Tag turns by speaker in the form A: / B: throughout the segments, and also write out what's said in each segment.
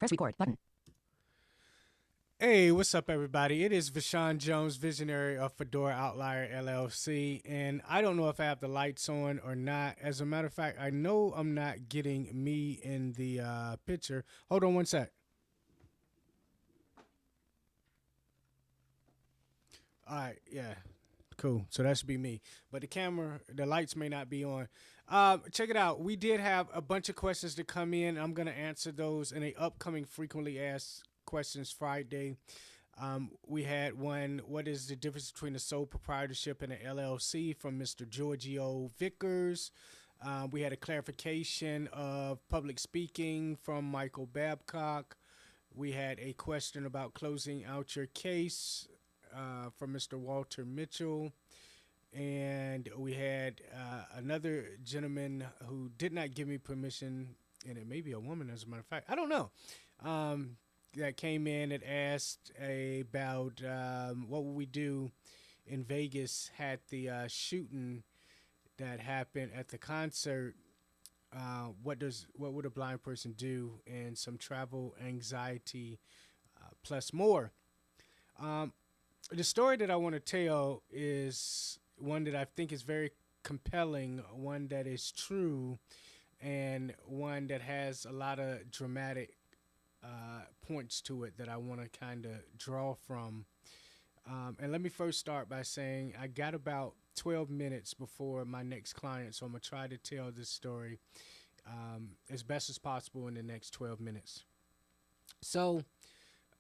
A: Press record button.
B: Hey, what's up, everybody? It is Vashawn Jones, visionary of Fedora Outlier LLC, and I don't know if I have the lights on or not. As a matter of fact, I know I'm not getting me in the picture. Hold on one sec. All right, yeah, cool. So that should be me. But the lights may not be on. Check it out. We did have a bunch of questions to come in. I'm going to answer those in a upcoming frequently asked questions Friday. We had one, what is the difference between a sole proprietorship and an LLC, from Mr. Giorgio Vickers. We had a clarification of public speaking from Michael Babcock. We had a question about closing out your case from Mr. Walter Mitchell. And we had another gentleman who did not give me permission, and it may be a woman, as a matter of fact. I don't know. That came in and asked about what would we do in Vegas had the shooting that happened at the concert. What would a blind person do, and some travel anxiety plus more. The story that I want to tell is one that I think is very compelling, one that is true, and one that has a lot of dramatic points to it that I want to kind of draw from. And let me first start by saying I got about 12 minutes before my next client, so I'm going to try to tell this story as best as possible in the next 12 minutes. So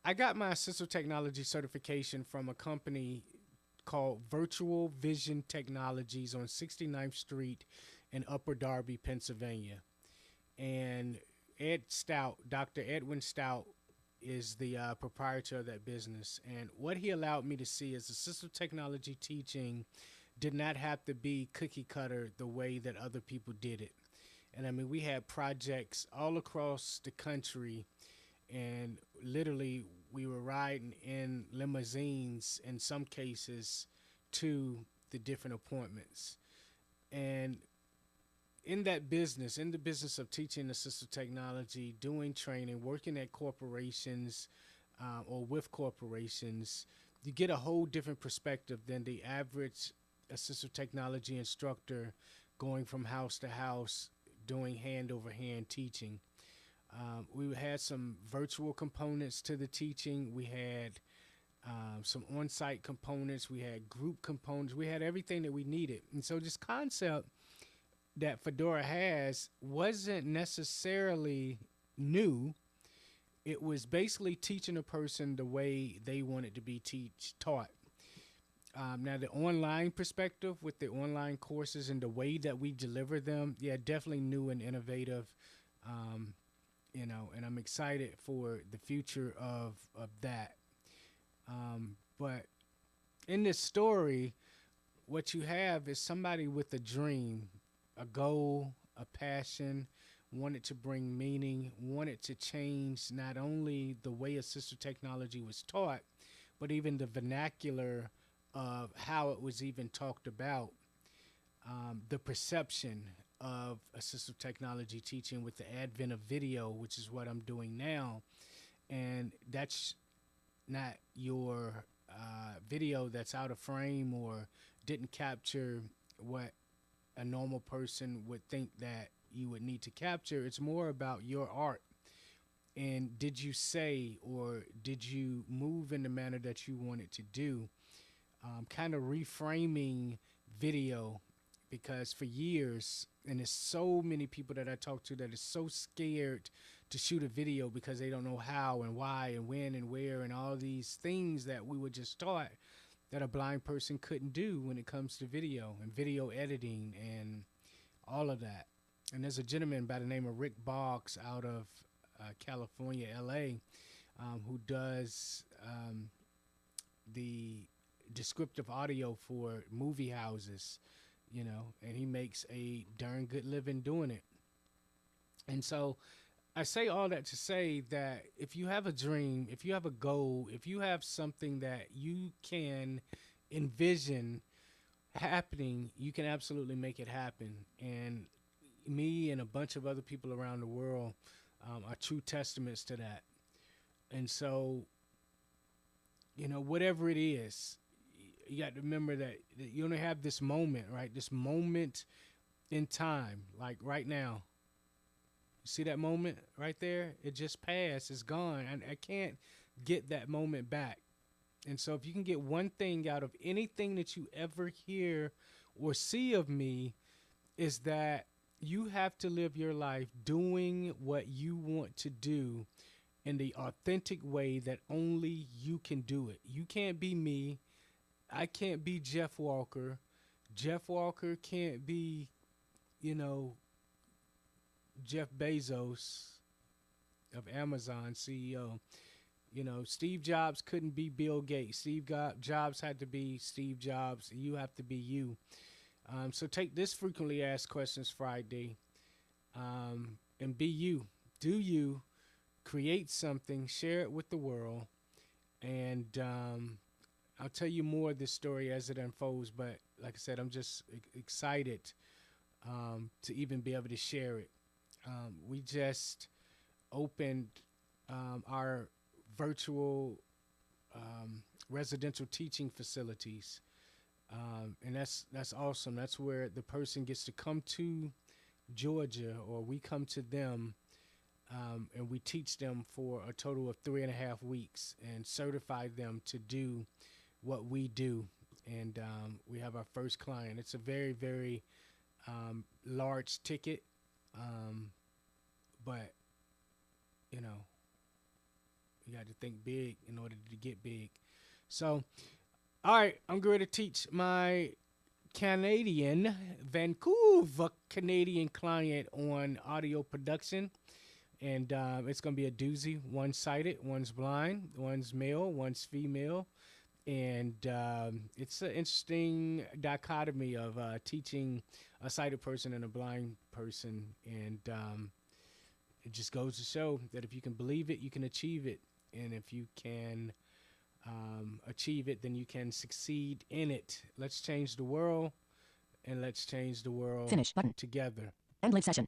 B: I got my assistive technology certification from a company called Virtual Vision Technologies on 69th Street in Upper Darby, Pennsylvania. And Dr. Edwin Stout, is the proprietor of that business. And what he allowed me to see is assistive technology teaching did not have to be cookie cutter the way that other people did it. And I mean, we had projects all across the country, and literally we were riding in limousines in some cases to the different appointments. And in the business of teaching assistive technology, doing training, working at corporations or with corporations, you get a whole different perspective than the average assistive technology instructor going from house to house doing hand-over-hand teaching. We had some virtual components to the teaching. We had some on-site components. We had group components. We had everything that we needed. And so this concept that Fedora has wasn't necessarily new. It was basically teaching a person the way they wanted to be taught. Now, the online perspective with the online courses and the way that we deliver them, yeah, definitely new and innovative. And I'm excited for the future of that. But in this story, what you have is somebody with a dream, a goal, a passion, wanted to bring meaning, wanted to change not only the way assistive technology was taught, but even the vernacular of how it was even talked about, the perception of assistive technology teaching with the advent of video, which is what I'm doing now. And that's not your video that's out of frame or didn't capture what a normal person would think that you would need to capture. It's more about your art. And did you say, or did you move in the manner that you wanted to do? Kind of reframing video, because for years, and there's so many people that I talk to that are so scared to shoot a video because they don't know how and why and when and where and all these things that we were just taught that a blind person couldn't do when it comes to video and video editing and all of that. And there's a gentleman by the name of Rick Boggs out of California, LA, who does the descriptive audio for movie houses, and he makes a darn good living doing it. And so I say all that to say that if you have a dream, if you have a goal, if you have something that you can envision happening, you can absolutely make it happen. And me and a bunch of other people around the world are true testaments to that. And so, whatever it is, you got to remember that you only have this moment, right? This moment in time, like right now. You see that moment right there? It just passed. It's gone. I can't get that moment back. And so, if you can get one thing out of anything that you ever hear or see of me, is that you have to live your life doing what you want to do in the authentic way that only you can do it. You can't be me. I can't be Jeff Walker. Jeff Walker can't be, you know, Jeff Bezos of Amazon CEO. Steve Jobs couldn't be Bill Gates. Jobs had to be Steve Jobs. You have to be you. So take this frequently asked questions Friday, and be you. Do you create something, share it with the world, and I'll tell you more of this story as it unfolds. But like I said, I'm just excited to even be able to share it. We just opened our virtual residential teaching facilities, and that's awesome. That's where the person gets to come to Georgia, or we come to them, and we teach them for a total of 3.5 weeks and certify them to do what we do. And we have our first client. It's a very, very large ticket, but you know, you got to think big in order to get big. So, all right, I'm going to teach my Vancouver Canadian client on audio production. And it's going to be a doozy. One's sighted, one's blind, one's male, one's female. And it's an interesting dichotomy of teaching a sighted person and a blind person. And it just goes to show that if you can believe it, you can achieve it. And if you can achieve it, then you can succeed in it. Let's change the world, and let's change the world
A: Finish button.
B: together.
A: End live session.